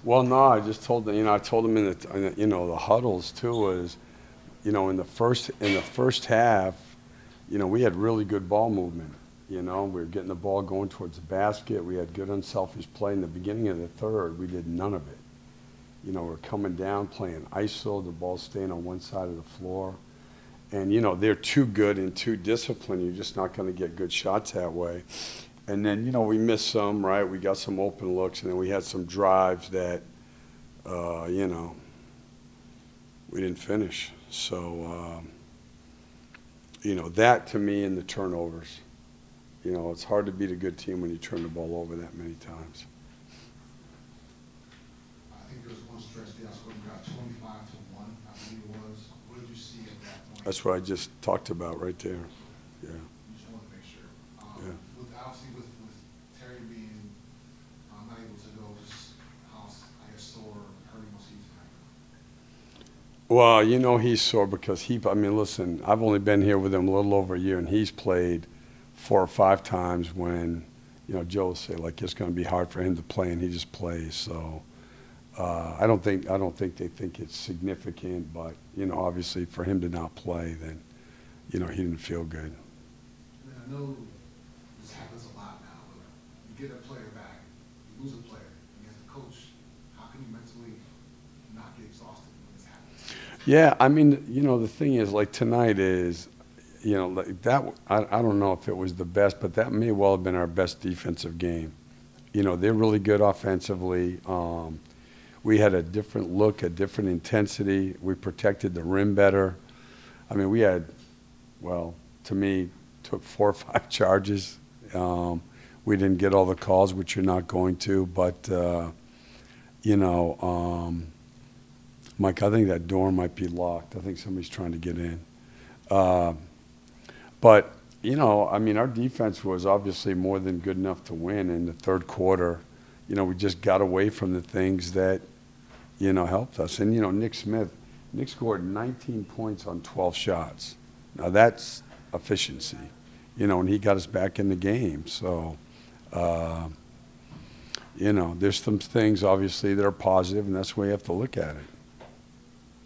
Well, no, I just told them, I told them the huddles too was, in the first half, we had really good ball movement. We were getting the ball going towards the basket. We had good unselfish play. In the beginning of the third, we did none of it. We're coming down, playing ISO, the ball staying on one side of the floor. And, they're too good and too disciplined. You're just not going to get good shots that way. And then, we missed some, right? We got some open looks, and then we had some drives that, we didn't finish. So, that to me and the turnovers. It's hard to beat a good team when you turn the ball over that many times. I think there was one stretch there, so you got 25-1, I believe it was. What did you see at that point? That's what I just talked about right there. Yeah. You just wanted to make sure. Yeah. Obviously, with Terry being not able to go, just how, I guess, sore, hurting most season. Well, he's sore because listen, I've only been here with him a little over a year, and he's played 4 or 5 times when, Joe will say, like, it's going to be hard for him to play, and he just plays. So I don't think they think it's significant, but, obviously for him to not play, then, he didn't feel good. I know this happens a lot now, but you get a player back, you lose a player, and as a coach, how can you mentally not get exhausted when this happens? Yeah, the thing is, like tonight is, like that. I don't know if it was the best, but that may well have been our best defensive game. They're really good offensively. We had a different look, a different intensity. We protected the rim better. We had, well, to me, took 4 or 5 charges. We didn't get all the calls, which you're not going to, but, Mike, I think that door might be locked. I think somebody's trying to get in. But, our defense was obviously more than good enough to win in the third quarter. We just got away from the things that, helped us. And, Nick scored 19 points on 12 shots. Now, that's efficiency, and he got us back in the game. So, there's some things, obviously, that are positive, and that's the way you have to look at it.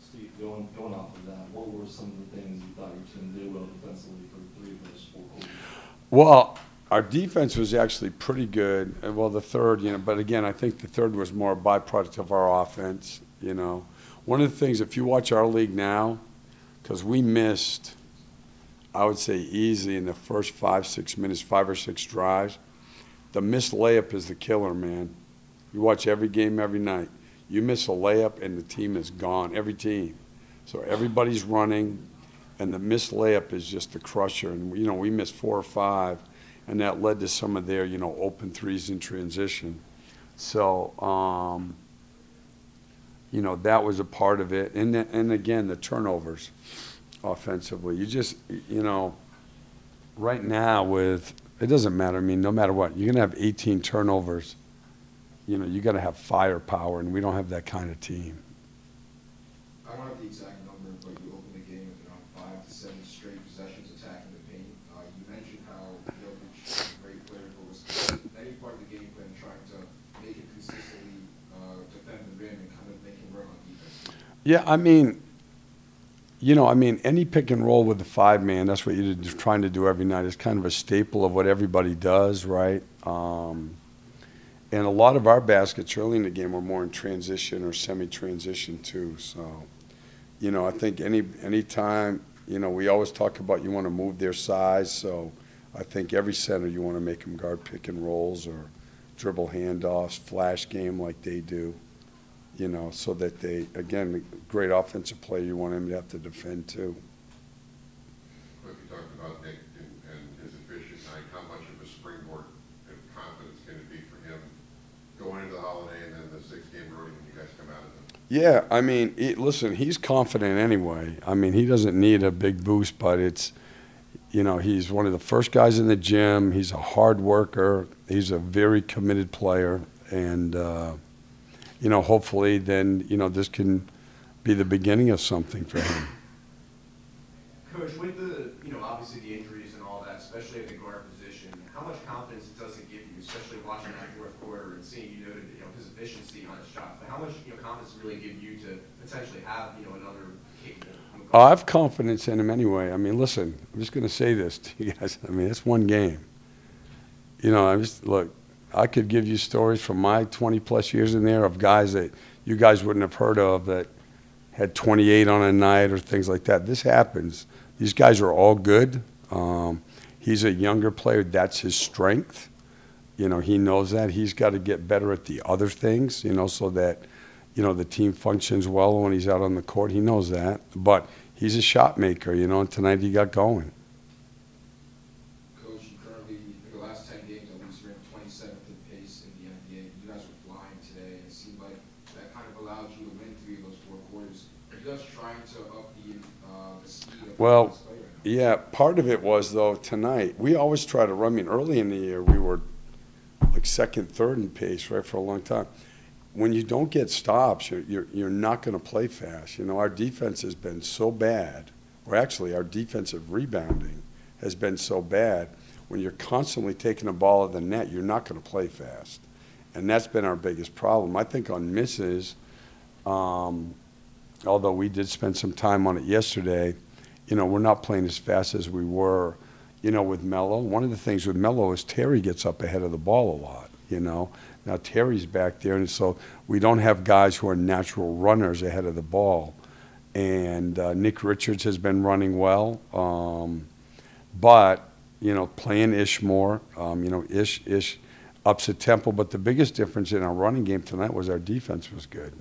Steve, going off of that, what were some of the things you thought your team did well defensively for 3 of those 4 quarters? Well, our defense was actually pretty good. Well, the third, but again, I think the third was more a byproduct of our offense, One of the things, if you watch our league now, because we missed, I would say easily in the first 5-6 minutes, 5 or 6 drives, the missed layup is the killer, man. You watch every game every night. You miss a layup and the team is gone, every team. So everybody's running, and the missed layup is just the crusher. And, we missed 4 or 5, and that led to some of their, open threes in transition. So, that was a part of it. And again, the turnovers offensively. You just, right now it doesn't matter. No matter what, you're going to have 18 turnovers. You got to have firepower, and we don't have that kind of team. I don't have the exact number, but you opened the game with around 5 to 7 straight possessions attacking the paint. You mentioned how Jokic is a great player, but was any part of the game plan trying to make it consistently defend the rim and kind of make him work on defense? Yeah, any pick and roll with the 5-man, that's what you're trying to do every night. It's kind of a staple of what everybody does, right? And a lot of our baskets early in the game were more in transition or semi-transition too. So, I think any time, we always talk about you want to move their size. So I think every center you want to make them guard pick and rolls or dribble handoffs, flash game like they do, so that they, again, great offensive player, you want them to have to defend too. Cliff, you talked about Nick and his efficient night. How much of a springboard and confidence can it be for him going into the holiday and then the 6-game road when you guys come out of it? Yeah, listen, he's confident anyway. He doesn't need a big boost, but it's, he's one of the first guys in the gym. He's a hard worker. He's a very committed player. And, hopefully then, this can be the beginning of something for him. Coach, with the, obviously the injuries and all that, especially at the guard position, how much confidence does it give you, especially watching that fourth quarter and seeing, his efficiency on his shots, but how much, confidence does it really give you to potentially have, another capable? I have confidence in him anyway. I mean, listen, I'm just going to say this to you guys. I mean, it's one game. Look, I could give you stories from my 20-plus years in there of guys that you guys wouldn't have heard of that had 28 on a night or things like that. This happens. These guys are all good. He's a younger player. That's his strength. He knows that. He's got to get better at the other things, so that, the team functions well when he's out on the court. He knows that. But he's a shot maker, and tonight he got going. Coach, you currently, in the last 10 games, at least, ranked 27th in pace in the NBA. You guys were flying today, and it seemed like that kind of allowed you to win 3 of those 4 quarters. Are you guys trying to up the speed of the Well, play right now? yeah, part of it was, though, tonight, we always try to run. I mean, early in the year, we were like second, third in pace, right, for a long time. When you don't get stops, you're not going to play fast. Our defense has been so bad, or actually our defensive rebounding has been so bad. When you're constantly taking the ball of the net, you're not going to play fast. And that's been our biggest problem. I think on misses, although we did spend some time on it yesterday, we're not playing as fast as we were, with Melo. One of the things with Melo is Terry gets up ahead of the ball a lot, Now Terry's back there, and so we don't have guys who are natural runners ahead of the ball. And Nick Richards has been running well, but, playing Ish more, Ish ups the tempo. But the biggest difference in our running game tonight was our defense was good.